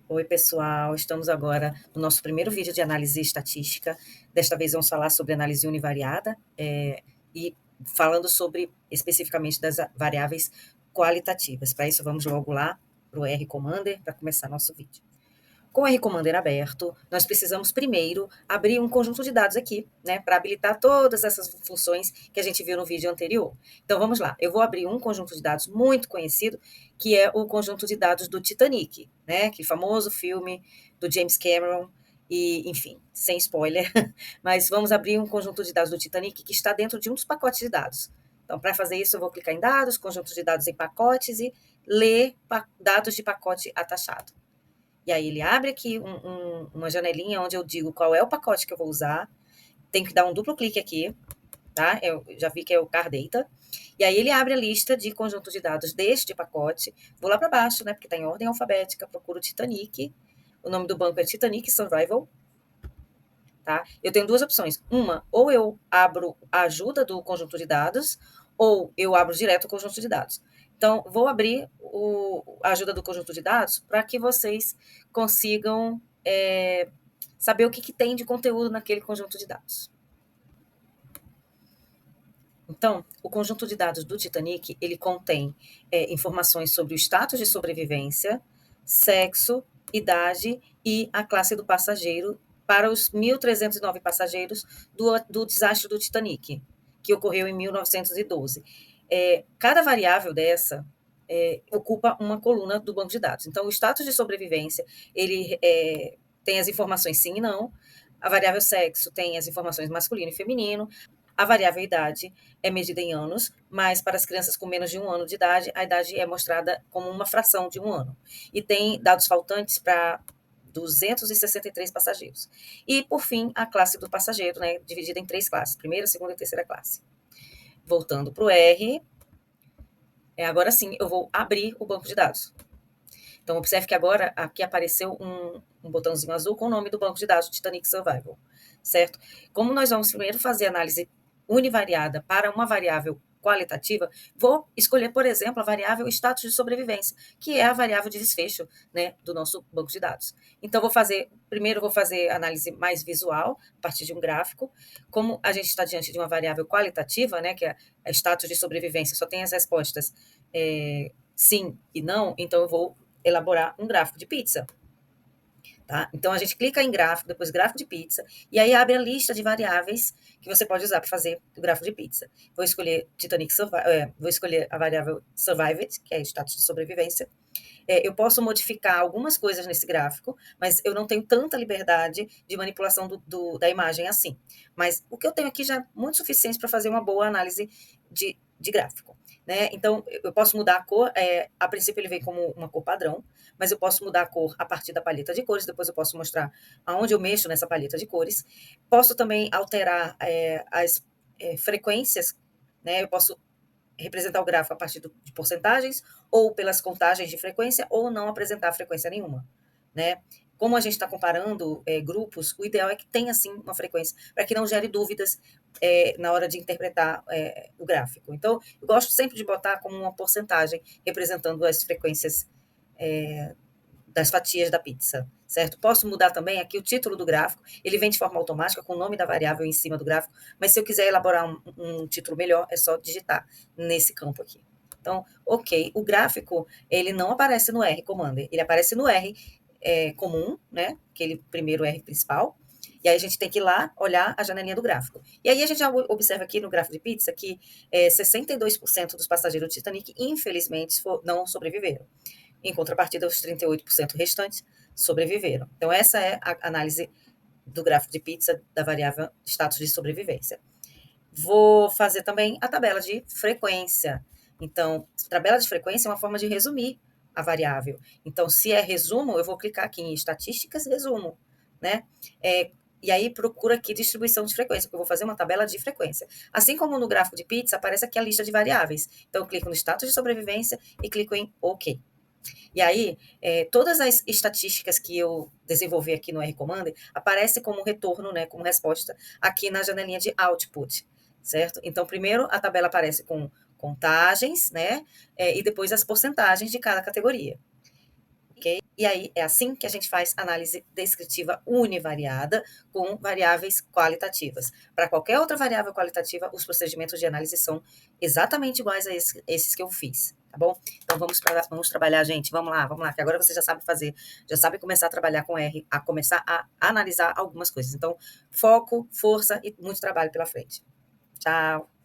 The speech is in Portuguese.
Oi, pessoal. Estamos agora no nosso primeiro vídeo de análise estatística. Desta vez vamos falar sobre análise univariada, e falando sobre especificamente das variáveis qualitativas. Para isso, vamos logo lá para o R Commander para começar nosso vídeo. Com o R Commander aberto, nós precisamos primeiro abrir um conjunto de dados aqui, né, para habilitar todas essas funções que a gente viu no vídeo anterior. Então vamos lá, eu vou abrir um conjunto de dados muito conhecido, que é o conjunto de dados do Titanic, né, que famoso filme do James Cameron, e enfim, sem spoiler, mas vamos abrir um conjunto de dados do Titanic que está dentro de um dos pacotes de dados. Então, para fazer isso, eu vou clicar em dados, conjuntos de dados em pacotes e ler dados de pacote atachado. E aí ele abre aqui uma janelinha onde eu digo qual é o pacote que eu vou usar. Tenho que dar um duplo clique aqui, tá? Eu já vi que é o Car Data. E aí ele abre a lista de conjuntos de dados deste pacote. Vou lá para baixo, né? Porque está em ordem alfabética. Procuro Titanic. O nome do banco é Titanic Survival. Tá? Eu tenho duas opções. Uma, ou eu abro a ajuda do conjunto de dados, ou eu abro direto o conjunto de dados. Então, vou abrir a ajuda do conjunto de dados para que vocês consigam saber o que tem de conteúdo naquele conjunto de dados. Então, o conjunto de dados do Titanic, ele contém informações sobre o status de sobrevivência, sexo, idade e a classe do passageiro para os 1.309 passageiros do desastre do Titanic, que ocorreu em 1912. Cada variável dessa ocupa uma coluna do banco de dados. Então, o status de sobrevivência, ele tem as informações sim e não. A variável sexo tem as informações masculino e feminino. A variável idade é medida em anos, mas para as crianças com menos de 1 ano de idade, a idade é mostrada como uma fração de 1 ano. E tem dados faltantes para 263 passageiros. E, por fim, a classe do passageiro, né, dividida em 3 classes, primeira, segunda e terceira classe. Voltando para o R, agora sim eu vou abrir o banco de dados. Então, observe que agora aqui apareceu um botãozinho azul com o nome do banco de dados Titanic Survival, certo? Como nós vamos primeiro fazer análise univariada para uma variável qualitativa, vou escolher, por exemplo, a variável status de sobrevivência, que é a variável de desfecho, né, do nosso banco de dados. Então, primeiro vou fazer análise mais visual, a partir de um gráfico. Como a gente está diante de uma variável qualitativa, né, que é a status de sobrevivência, só tem as respostas sim e não, então eu vou elaborar um gráfico de pizza. Tá? Então, a gente clica em gráfico, depois gráfico de pizza, e aí abre a lista de variáveis que você pode usar para fazer o gráfico de pizza. Vou escolher vou escolher a variável survived, que é status de sobrevivência. Eu posso modificar algumas coisas nesse gráfico, mas eu não tenho tanta liberdade de manipulação da imagem assim. Mas o que eu tenho aqui já é muito suficiente para fazer uma boa análise de gráfico. Né? Então, eu posso mudar a cor, a princípio ele vem como uma cor padrão, mas eu posso mudar a cor a partir da paleta de cores, depois eu posso mostrar aonde eu mexo nessa paleta de cores. Posso também alterar as frequências, né? Eu posso representar o gráfico a partir de porcentagens, ou pelas contagens de frequência, ou não apresentar frequência nenhuma, né? Como a gente está comparando grupos, o ideal é que tenha, sim, uma frequência, para que não gere dúvidas na hora de interpretar o gráfico. Então, eu gosto sempre de botar como uma porcentagem, representando as frequências das fatias da pizza, certo? Posso mudar também aqui o título do gráfico, ele vem de forma automática com o nome da variável em cima do gráfico, mas se eu quiser elaborar um título melhor, é só digitar nesse campo aqui. Então, ok, o gráfico, ele não aparece no R Commander, ele aparece no R comum, né, aquele primeiro R principal, e aí a gente tem que ir lá olhar a janelinha do gráfico. E aí a gente já observa aqui no gráfico de pizza que 62% dos passageiros do Titanic, infelizmente, não sobreviveram. Em contrapartida, os 38% restantes sobreviveram. Então, essa é a análise do gráfico de pizza da variável status de sobrevivência. Vou fazer também a tabela de frequência. Então, tabela de frequência é uma forma de resumir a variável. Então, se é resumo, eu vou clicar aqui em estatísticas, resumo, né? E aí procura aqui distribuição de frequência, porque eu vou fazer uma tabela de frequência. Assim como no gráfico de pizza, aparece aqui a lista de variáveis. Então, eu clico no status de sobrevivência e clico em OK. E aí, todas as estatísticas que eu desenvolvi aqui no R Commander aparecem como retorno, né, como resposta, aqui na janelinha de Output, certo? Então, primeiro a tabela aparece com contagens, né, e depois as porcentagens de cada categoria. ok? E aí é assim que a gente faz análise descritiva univariada com variáveis qualitativas. Para qualquer outra variável qualitativa, os procedimentos de análise são exatamente iguais a esses que eu fiz, tá bom? Então vamos trabalhar, gente. Vamos lá, que agora você já sabe fazer, já sabe começar a trabalhar com R, a começar a analisar algumas coisas. Então, foco, força e muito trabalho pela frente. Tchau!